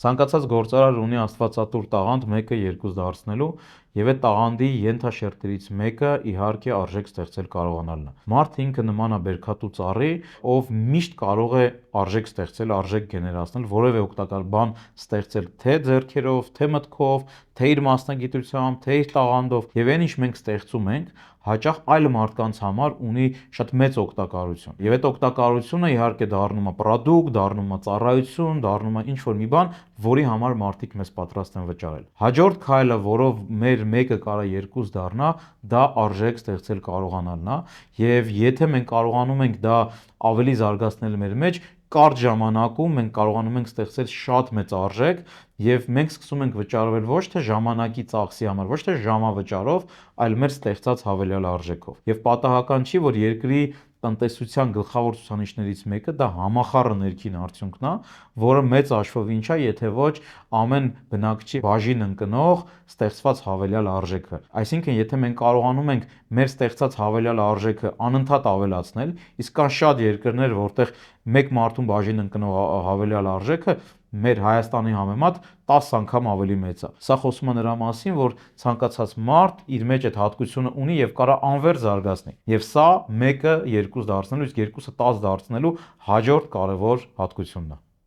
Ցանկացած գործարար ունի աստվածատուր տաղանդ 1-ը 2 դարձնելու, եւ այդ տաղանդի ենթաշերտերից մեկը իհարկե արժեք ստեղծել կարողանալն է։ Մարդը ինքը նման է բերքատու ծառի, ով միշտ կարող է արժեք ստեղծել, արժեք գեներացնել, որևէ օգտակար բան ստեղծել թե ձեռքերով, թե մտքով, թե իր մասնագիտությամբ, թե իր տաղանդով, եւ այն ինչ մենք ստեղծում ենք, հաճախ այլ մարդկանց համար ունի շատ մեծ օգտակարություն։ Եվ այդ օգտակարությունը իհարկե դառնում է պրոդուկտ, դառնում է ծառայություն, դառնում է ինչ-որ մի բան, որի համար մարդիկ մեզ պատրաստ են վճարել։ Հաջորդ քայլը, որով մեր 1-ը կարա 2 դառնա, դա արժեք ստեղծել կարողանալն է, եւ եթե մենք կարողանում ենք դա ավելի զարգացնել մեր մեջ, կարճ ժամանակում մենք կարողանում ենք ստեղծել շատ մեծ արժեք, եւ մենք սկսում ենք վճարվել ոչ թե ժամանակի ծախսի համար, ոչ թե ժամավճարով, այլ մեր ստեղծած հավելյալ արժեքով։ Եվ պատահական չի, որ երկրի տնտեսության գլխավոր ցուցանիշներից մեկը դա համախառն ներքին արդյունքն է, որը մեծ հաշվով ինչ է, եթե ոչ ամեն բնակչի բաժին ընկնող ստեղծված հավելյալ արժեքը։ Այսինքն, եթե մենք կարողանում ենք մեր ստեղծած հավելյալ արժեքը անընդհատ ավելացնել, իսկ կան շատ երկրներ, որտեղ մեկ մարդուն բաժին ընկնող հավելյալ արժեքը մեր Հայաստանի համեմատ 10 անգամ ավելի մեծ է։ Սա խոսում է նրա մասին, որ ցանկացած մարդ իր մեջ այդ հատկությունը ունի եւ կարա անվերջ զարգացնի։ Եվ սա 1-ը 2 դարձնելու, իսկ 2-ը 10 դարձնելու հաջորդ կարևոր հատկությունն է։